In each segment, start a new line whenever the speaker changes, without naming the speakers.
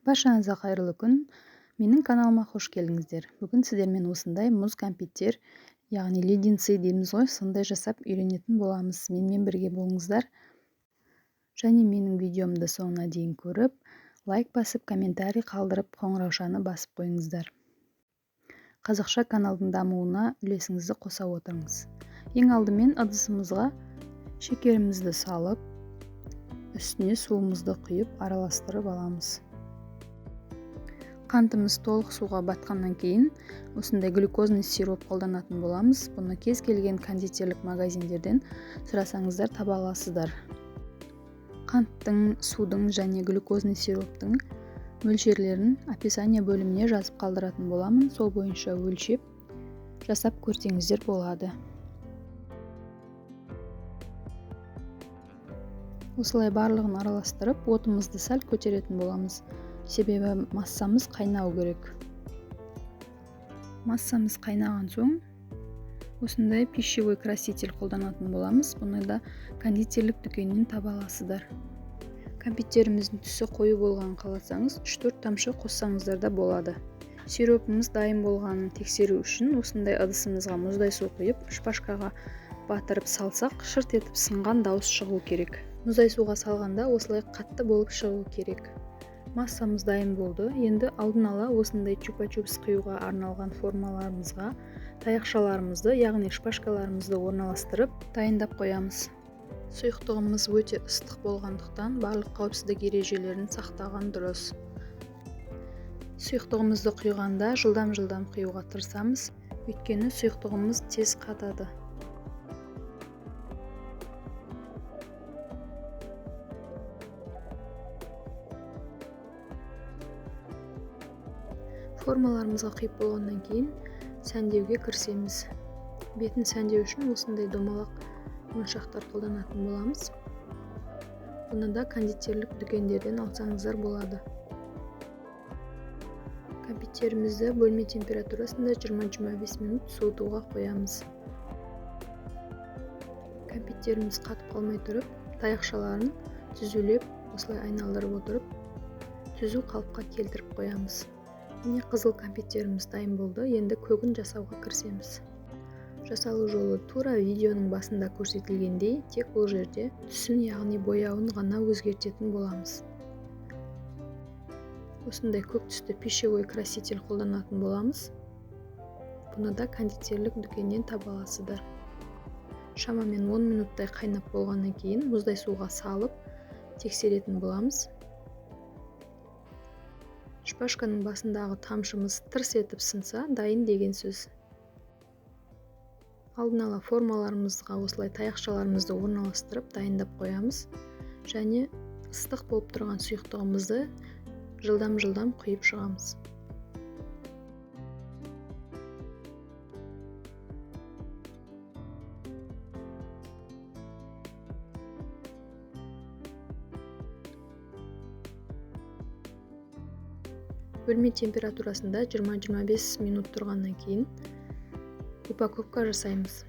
Баршаңызға қайырлы күн. Менің каналыма қош келдіңіздер. Бүгін сіздермен осындай мұз кәмпиттер, яғни леденцы дейміз ғой, сондай жасап үйренетін боламыз. Менімен бірге болыңыздар. Және менің видеомды соңына дейін көріп, лайк басып, комментарий қалдырып, қоңыраушаны басып қойыңыздар. Қазақша каналдың дамуына үлесіңізді қоса отырыңыз. Ең алдымен ыдысымызға шекерімізді салып, үстіне суымызды құйып араластырып аламыз. Қантымыз толық суға батқаннан кейін осындай глюкозный сироп қолданатын боламыз. Бұны кез келген кондитерлік магазиндерден сұрасаңыздар таба аласыздар. Қанттың, судың және глюкозный сироптың мөлшерлерін описание бөліміне жазып қалдыратын боламын. Сол бойынша өлшеп жасап көрсеңіздер болады. Осылай барлығын араластырып, отымызды сәл көтеретін боламыз. Себебі массамыз қайнау керек. Массамыз қайнаған соң осындай пищевой краситель қолданатын боламыз. Бұны да кондитерлік дүкеннен таба аласыздар. Кәмпиттеріміздің түсі қою болғанын қаласаңыз, 3-4 тамшы қоссаңыздар да болады. Сиропымыз дайын болғанын тексеру үшін осындай ыдысымызға мұздай су құйып, шпажкаға батырып салсақ, шырт етіп сынған дауыс шығу керек. Мұздай суға салғанда осылай қатты болып шығу керек. Массамыз дайын болды. Енді алдын ала осындай чупа-чупс құюға арналған формаларымызға таяқшаларымызды, яғни шпажкаларымызды орналастырып, дайындап қоямыз. Сұйықтығымыз өте ыстық болғандықтан барлық қауіпсіздік ережелерін сақтаған дұрыс. Сұйықтығымызды құйғанда жылдам құюға тырысамыз, өйткені сұйықтығымыз тез қатады. Формаларымызға құйып болғаннан кейін сәндеуге кірісеміз. Бетін сәндеу үшін осындай домалақ моншақтар қолданатын боламыз. Бұны да кондитерлік дүкендерден алсаңыздар болады. Кәмпиттерімізді бөлме температурасында 20-25 минут суытуға қоямыз. Кәмпиттеріміз қатып қалмай тұрып, таяқшаларын түзулеп, осылай айналдырып отырып, түзу қалыпқа келтіріп қоямыз. Міне қызыл кәмпиттеріміз дайын болды. Енді көгін жасауға кірісеміз. Жасалу жолы тура видеоның басында көрсетілгендей, тек бұл жерде түсін, яғни бояуын ғана өзгертетін боламыз. Осындай көк түсті пищевой краситель қолданатын боламыз. Бұны да кондитерлік дүкеннен таба аласыздар. Шамамен 10 минуттай қайнап болғаннан кейін мұздай суға салып тексеретін боламыз. Шпажканың басындағы тамшымыз тырс етіп сынса, дайын деген сөз. Алдын ала формаларымызға осылай таяқшаларымызды орналастырып дайындап қоямыз. Және ыстық болып тұрған сұйықтығымызды жылдам құйып шығамыз. Бөлме температурасында 20-25 минут тұрғаннан кейін упаковка жасаймыз.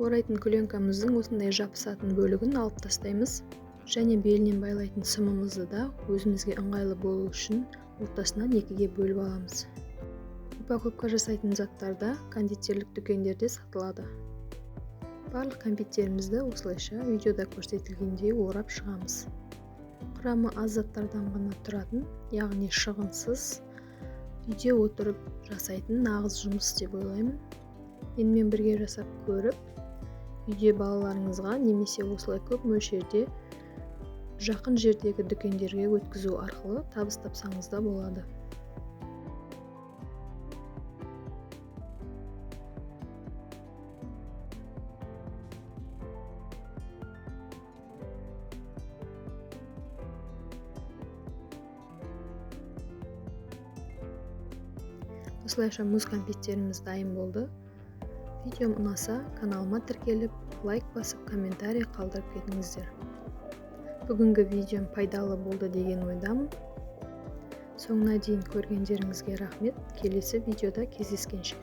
Орайтын пленкамыздың осындай жабысатын бөлігін алып тастаймыз. Және белінен байлайтын сымымызды да өзімізге ыңғайлы болу үшін ортасынан 2-ге бөліп аламыз. Упаковка жасайтын заттарда кондитерлік дүкендерде сатылады. Барлық кәмпиттерімізді осылайша видеода көрсетілгендей орап шығамыз. Құрамы аз заттардан ғана тұратын, яғни шығынсыз, үйде отырып жасайтын нағыз жұмыс деп ойлаймын. Менімен бірге жасап көріп, үйде балаларыңызға немесе осылай көп мөлшерде жақын жердегі дүкендерге өткізу арқылы табыс тапсаңыз да болады. Осылайша мұз кәмпиттеріміз дайын болды. Видеом ұнаса, каналыма тіркеліп, лайк басып, комментарий қалдырып кетіңіздер. Бүгінгі видеом пайдалы болды деген ойдамын. Соңына дейін көргендеріңізге рахмет. Келесі видеода кездескенше.